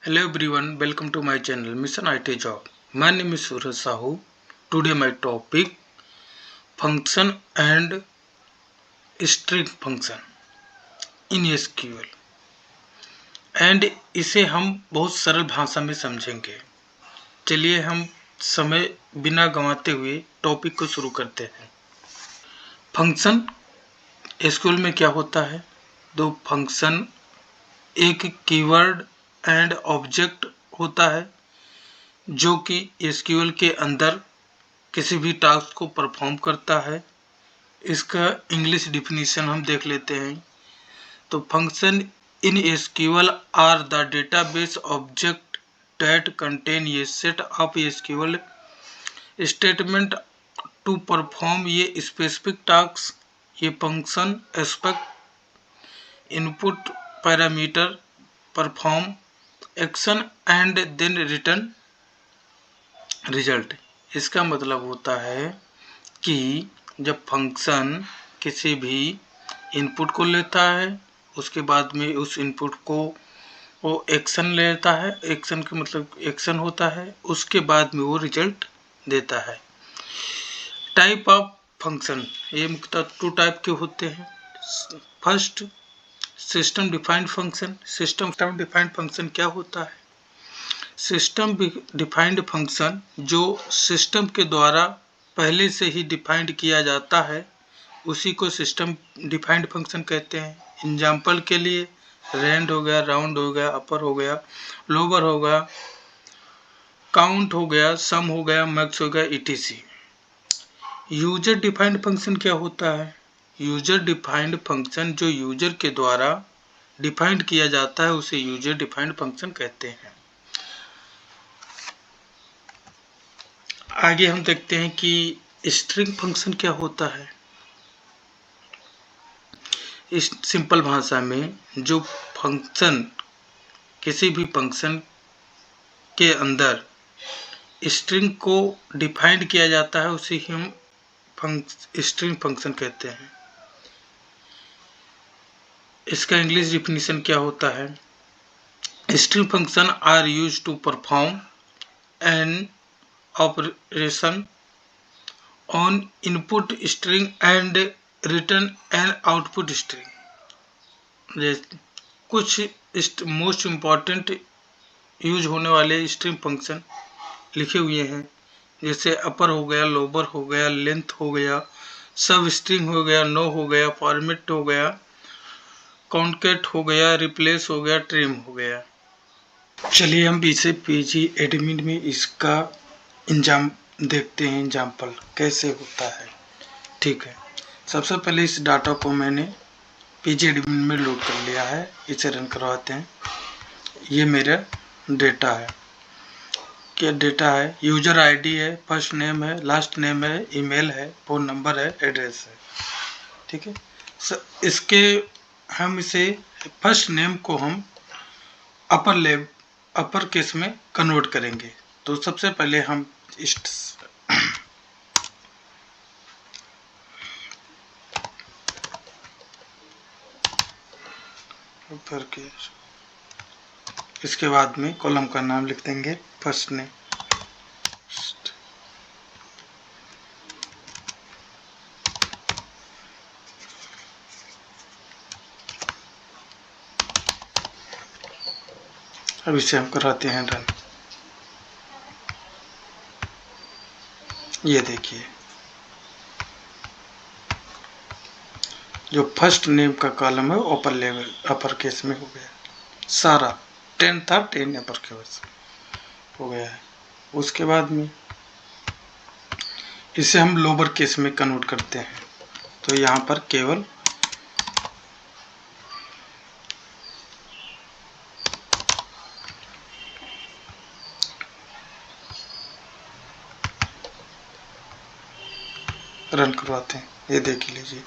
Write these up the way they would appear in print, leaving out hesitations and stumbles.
Hello everyone, welcome to my channel Mission IT Job. My name is Suraj Sahu. Today my topic function and string function in SQL and इसे हम बहुत सरल भाषा में समझेंगे। चलिए हम समय बिना गंवाते हुए टॉपिक को शुरू करते हैं। फंक्शन SQL में क्या होता है? दो फंक्शन एक कीवर्ड एंड ऑब्जेक्ट होता है जो कि SQL के अंदर किसी भी टास्क को परफॉर्म करता है। इसका इंग्लिश डिफिनीशन हम देख लेते हैं। तो function in SQL are the database object that contain ये set of SQL statement to perform ये स्पेसिफिक टास्क। ये function expect input parameter perform action and then return result. इसका मतलब होता है कि जब फंक्शन किसी भी इनपुट को लेता है, उसके बाद में उस इनपुट को वो एक्शन लेता है, एक्शन का मतलब एक्शन होता है, उसके बाद में वो रिजल्ट देता है। टाइप ऑफ फंक्शन ये मुख्यतः टू टाइप के होते हैं। First system defined function. System defined function क्या होता है? सिस्टम डिफाइंड फंक्शन जो सिस्टम के द्वारा पहले से ही डिफाइंड किया जाता है उसी को सिस्टम डिफाइंड फंक्शन कहते हैं। एग्जाम्पल के लिए रेंड हो गया, राउंड हो गया, अपर हो गया, लोअर हो गया, काउंट हो गया, सम हो गया, मैक्स हो गया, etc। यूजर डिफाइंड फंक्शन क्या होता है? यूजर डिफाइंड फंक्शन जो यूजर के द्वारा डिफाइंड किया जाता है उसे यूजर डिफाइंड फंक्शन कहते हैं। आगे हम देखते हैं कि स्ट्रिंग फंक्शन क्या होता है। इस सिंपल भाषा में जो फंक्शन किसी भी फंक्शन के अंदर स्ट्रिंग को डिफाइंड किया जाता है उसे ही हम स्ट्रिंग फंक्शन कहते हैं। इसका इंग्लिश डिफिनीशन क्या होता है? String function are used to perform an operation on input string and return an output string. कुछ मोस्ट इम्पॉर्टेंट यूज होने वाले स्ट्रिंग फंक्शन लिखे हुए हैं, जैसे अपर हो गया, लोअर हो गया, लेंथ हो गया, सब स्ट्रिंग हो गया, नो हो गया, फॉर्मेट हो गया, कॉन्केट हो गया, रिप्लेस हो गया, ट्रिम हो गया। चलिए हम पीछे पीजी एडमिन में इसका इंजाम देखते हैं, एग्जाम्पल कैसे होता है। ठीक है, सबसे पहले इस डाटा को मैंने पीजी एडमिन में लोड कर लिया है। इसे रन करवाते हैं। ये मेरा डेटा है। क्या डेटा है? यूजर आईडी है, फर्स्ट नेम है, लास्ट नेम है, ईमेल है, फोन नंबर है, एड्रेस है। ठीक है, इसके हम इसे फर्स्ट नेम को हम अपर केस में कन्वर्ट करेंगे। तो सबसे पहले हम अपर केस, इसके बाद में कॉलम का नाम लिख देंगे फर्स्ट नेम। अब इसे हम कराते हैं रन। ये देखिए, जो फर्स्ट नेम का कॉलम है अपर केस में हो गया। सारा 10 था, 10 अपर केस हो गया है। उसके बाद में इसे हम लोअर केस में कन्वर्ट करते हैं। तो यहाँ पर केवल रन करवाते हैं। ये देख लीजिए,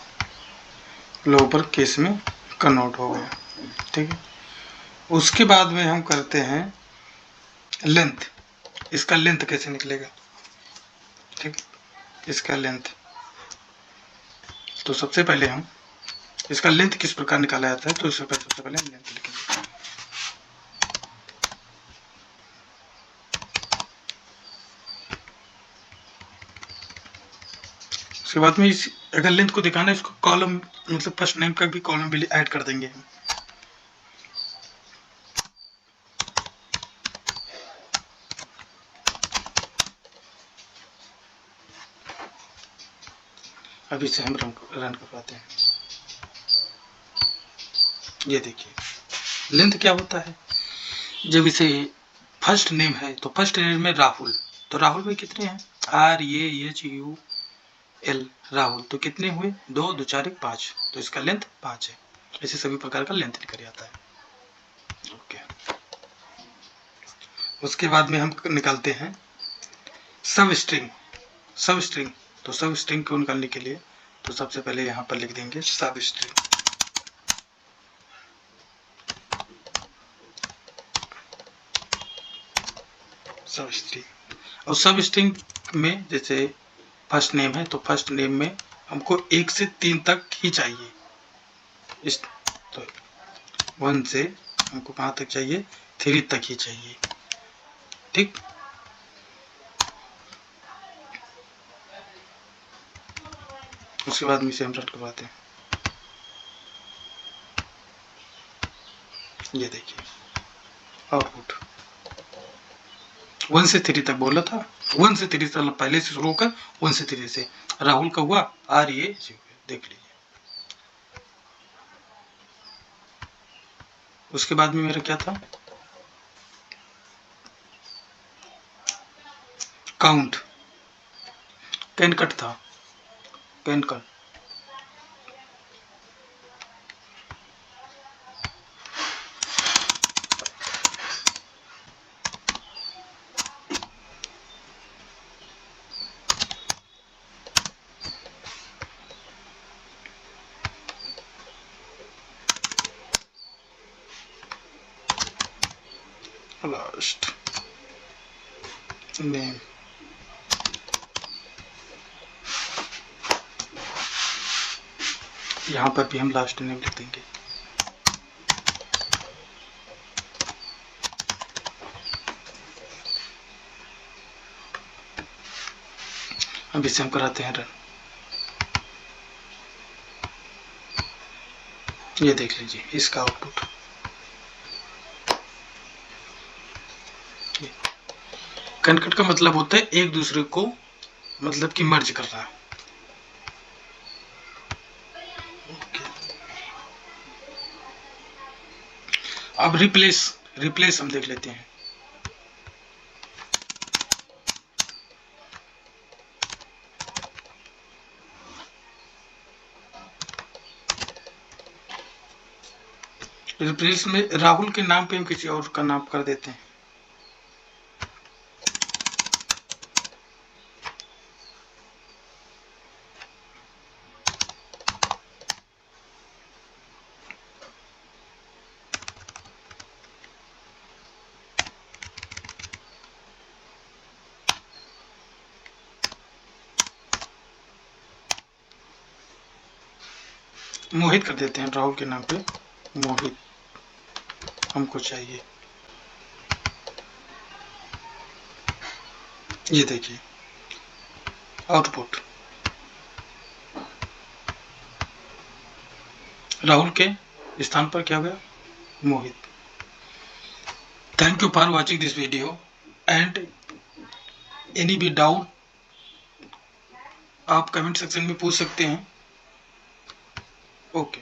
लोअर केस में कन्वर्ट हो गया। ठीक है, उसके बाद में हम करते हैं लेंथ। इसका लेंथ कैसे निकलेगा? ठीक, इसका लेंथ, तो सबसे पहले हम इसका लेंथ किस प्रकार निकाला जाता है, तो सबसे पहले हम लेंथ लिखेंगे। उसके बाद में इस अगर लेंथ को दिखाना है, इसको कॉलम मतलब फर्स्ट नेम का भी कॉलम भी ऐड कर देंगे हम। अभी से हम रन करवाते हैं। ये देखिए लेंथ क्या होता है, जब इसे फर्स्ट नेम है तो फर्स्ट नेम में राहुल, तो राहुल में कितने हैं, RAHUL राहुल, तो कितने हुए, 2 2 4 1 5, तो इसका लेंथ 5 है। ऐसे सभी प्रकार का लेंथ निकल आता है। ओके, उसके बाद में हम निकालते हैं सब स्ट्रिंग। सब स्ट्रिंग, तो सब स्ट्रिंग को निकालने के लिए तो सबसे पहले यहाँ पर लिख देंगे सब स्ट्रिंग। सब स्ट्रिंग, और सब स्ट्रिंग में जैसे फर्स्ट नेम है तो फर्स्ट नेम में हमको 1 से 3 तक ही चाहिए। इस तो 1 से हमको कहाँ तक चाहिए, 3 तक ही चाहिए। ठीक, उसके बाद में इसे हम रन करवाते हैं। ये देखिए आउटपुट 1 से 3 तक बोला था, 1 से 3 तक पहले से शुरू होकर 1 से 3 से राहुल का हुआ RAHUL, देख लीजिए। उसके बाद में मेरा क्या था, काउंट, कैन कट था, कैन कट, लास्ट नेम, यहाँ पर भी हम लास्ट नेम लिख देंगे। अब इसे हम कराते हैं रन। ये देख लीजिए इसका आउटपुट। कनकट का मतलब होता है एक दूसरे को मतलब कि मर्ज करना। अब रिप्लेस हम देख लेते हैं। रिप्लेस में राहुल के नाम पे हम किसी और का नाम कर देते हैं। मोहित कर देते हैं, राहुल के नाम पे मोहित हमको चाहिए। ये देखिए आउटपुट, राहुल के स्थान पर क्या गया, Mohit. Thank you for watching this video and any भी डाउट आप कमेंट सेक्शन में पूछ सकते हैं। ओके।